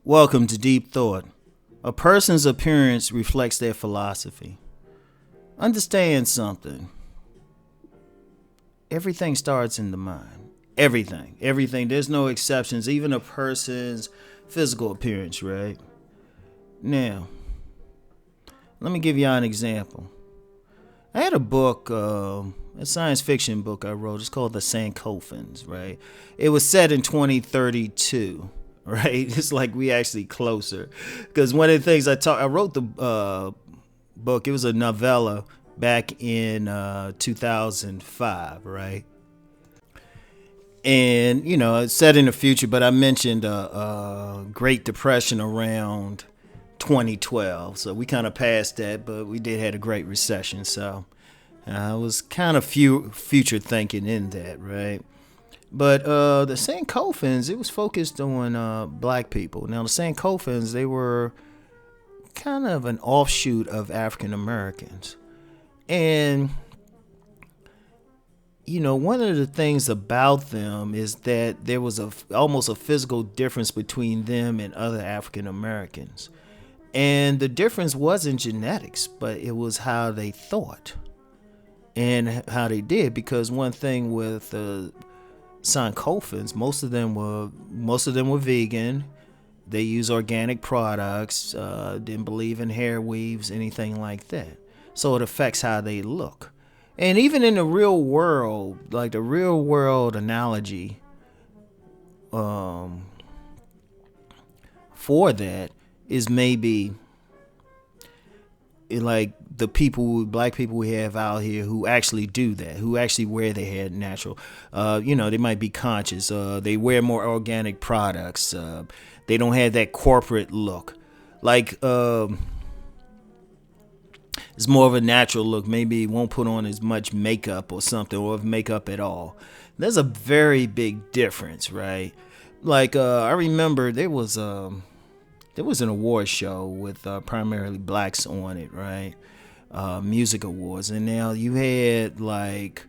Welcome to Deep Thought. A person's appearance reflects their philosophy. Understand something. Everything starts in the mind. Everything. There's no exceptions, even a person's physical appearance, right? Now, let me give y'all an example. I had a book, a science fiction book I wrote. It's called The Sankophans, right? It was set in 2032. Right, it's like we actually closer, because one of the things I wrote the book. It was a novella back in 2005, right? And it's set in the future, but I mentioned Great Depression around 2012, so we kind of passed that, but we did have a Great Recession, so I was kind of future thinking in that, right? But the Sankophans, it was focused on black people. Now, the Sankophans, they were kind of an offshoot of African Americans. And, one of the things about them is that there was almost a physical difference between them and other African Americans. And the difference wasn't genetics, but it was how they thought and how they did. Because one thing with Sankophans, most of them were vegan. They use organic products. Didn't believe in hair weaves, anything like that. So it affects how they look. And even in the real world, like the real world analogy for that is maybe like the black people we have out here who actually do that, who actually wear their hair natural. They might be conscious. They wear more organic products. They don't have that corporate look. Like, it's more of a natural look. Maybe won't put on as much makeup or something, or makeup at all. There's a very big difference, right? Like, I remember there was an award show with primarily blacks on it, right? Music awards, and now you had like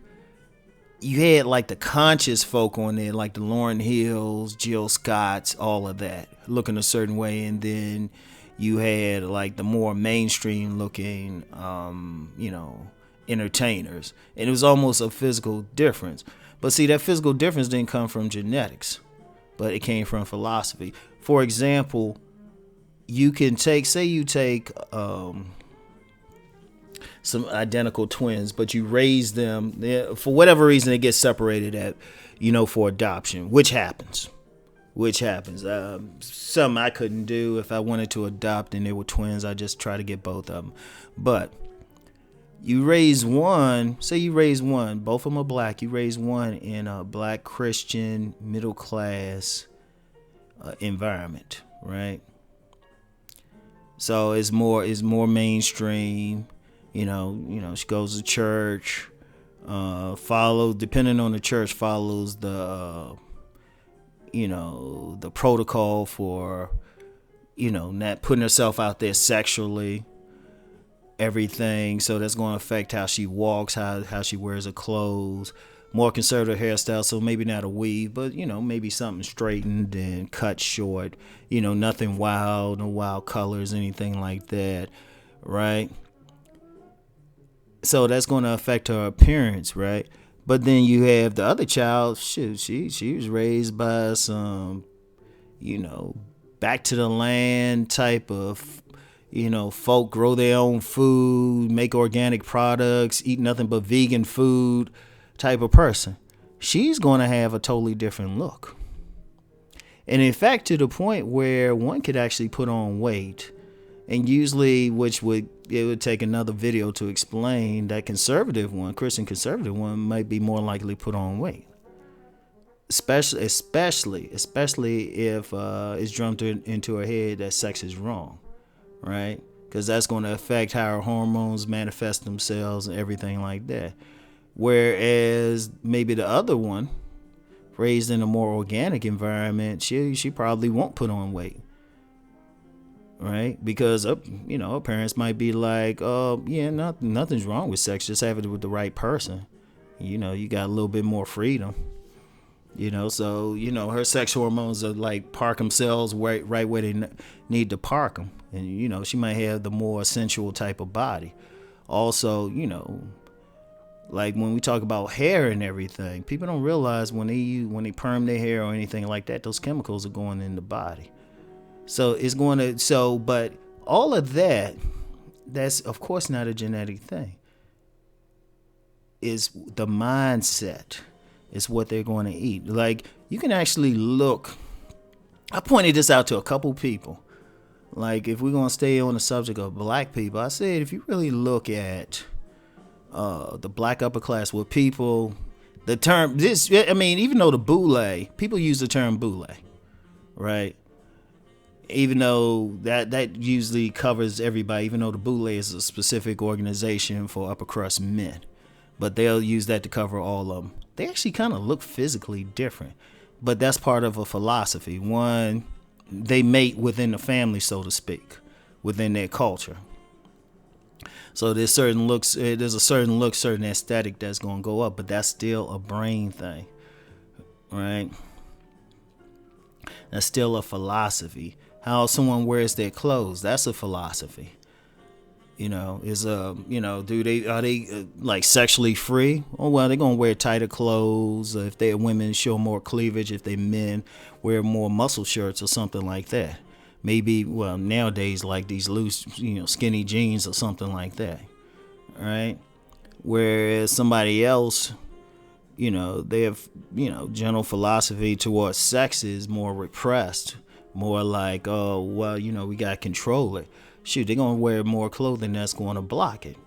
the conscious folk on there, like the Lauryn Hills, Jill Scotts, all of that, looking a certain way, and then you had like the more mainstream looking, entertainers, and it was almost a physical difference. But see, that physical difference didn't come from genetics, but it came from philosophy. For example, you can take some identical twins, but you raise them, for whatever reason they get separated for adoption, which happens. Something I couldn't do if I wanted to adopt and they were twins. I just try to get both of them. But you raise one, both of them are black. You raise one in a black Christian middle class environment, right? So it's more mainstream. She goes to church. Depending on the church, follows the protocol for, not putting herself out there sexually. Everything. So that's going to affect how she walks, how she wears her clothes. More conservative hairstyle, so maybe not a weave, but maybe something straightened and cut short. Nothing wild, no wild colors, anything like that, right? So that's going to affect her appearance, right? But then you have the other child. She was raised by some, back to the land type of, folk, grow their own food, make organic products, eat nothing but vegan food type of person. She's going to have a totally different look. And in fact, to the point where one could actually put on weight, and usually, it would take another video to explain that Christian conservative one might be more likely to put on weight. Especially if it's drummed into her head that sex is wrong, right? Because that's going to affect how her hormones manifest themselves and everything like that. Whereas maybe the other one raised in a more organic environment, she probably won't put on weight, right? Because her parents might be like, yeah, nothing's wrong with sex, just have it with the right person. You got a little bit more freedom. So her sex hormones are like park themselves right where they need to park them, and she might have the more sensual type of body. Also, like when we talk about hair and everything, people don't realize when they perm their hair or anything like that, those chemicals are going in the body. So it's going to but all of that's of course not a genetic thing. Is the mindset. It's what they're going to eat. Like, you can actually look. I pointed this out to a couple people. Like, if we're going to stay on the subject of black people, I said, if you really look at the black upper class with people, the term, even though the boule, people use the term boule, right? Even though that usually covers everybody, even though the boule is a specific organization for upper crust men. But they'll use that to cover all of them. They actually kind of look physically different, but that's part of a philosophy. One, they mate within the family, so to speak, within their culture. So there's a certain look, certain aesthetic that's going to go up, but that's still a brain thing, right? That's still a philosophy. How someone wears their clothes, that's a philosophy. Are they like sexually free? Oh, well, they're going to wear tighter clothes. If they're women, show more cleavage. If they're men, wear more muscle shirts or something like that. Maybe, well, nowadays, like these loose, skinny jeans or something like that. Right? Whereas somebody else, they have, general philosophy towards sex is more repressed. More like, oh, well, we got to control it. Shoot, they're going to wear more clothing that's going to block it,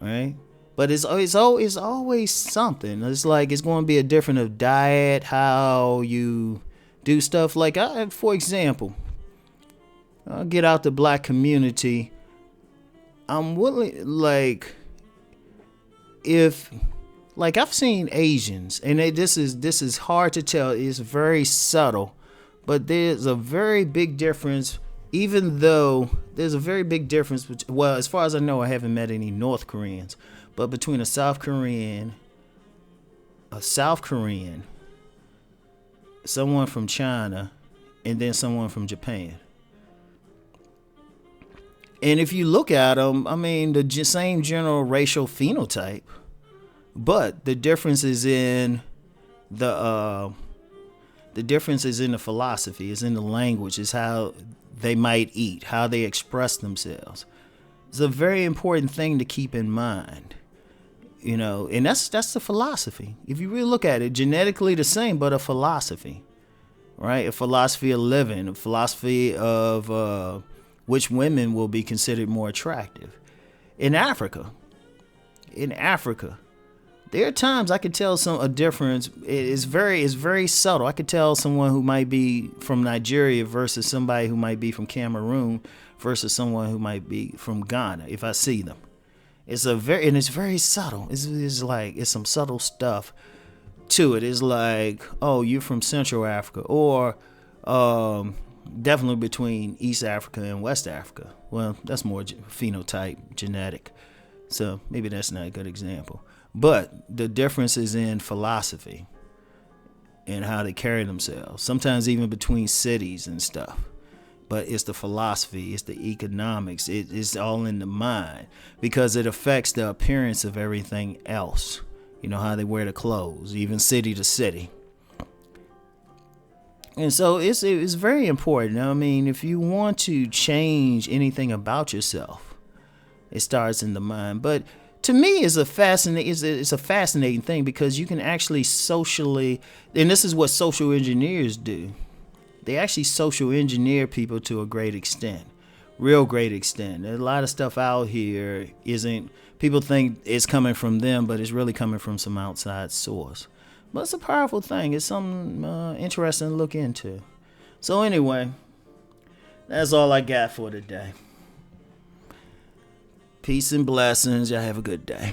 right? But it's always something. It's like it's going to be a different of diet, how you do stuff. Like, for example, I'll get out the black community. I'm willing, like, if, like, I've seen Asians, and this is hard to tell. It's very subtle, but there's a very big difference. Even though there's a very big difference, well, as far as I know, I haven't met any North Koreans, but between a South Korean, someone from China, and then someone from Japan. And if you look at them, the same general racial phenotype, but the difference is in the philosophy, is in the language, is how they might eat, how they express themselves. It's a very important thing to keep in mind, and that's the philosophy. If you really look at it, genetically the same, but a philosophy, right? A philosophy of living, a philosophy of which women will be considered more attractive. In Africa, there are times I could tell a difference. It's very subtle. I could tell someone who might be from Nigeria versus somebody who might be from Cameroon versus someone who might be from Ghana if I see them. It's very subtle. It's some subtle stuff to it. It's like, oh, you're from Central Africa, or definitely between East Africa and West Africa. Well, that's more phenotype, genetic. So maybe that's not a good example. But the difference is in philosophy and how they carry themselves. Sometimes even between cities and stuff. But it's the philosophy, it's the economics, it's all in the mind, because it affects the appearance of everything else. How they wear the clothes, even city to city. And so it's very important. If you want to change anything about yourself, it starts in the mind. But to me, it's a fascinating thing, because you can actually socially, and this is what social engineers do. They actually social engineer people to a great extent, real great extent. There's a lot of stuff out here people think it's coming from them, but it's really coming from some outside source. But it's a powerful thing. It's something interesting to look into. So anyway, that's all I got for today. Peace and blessings. Y'all have a good day.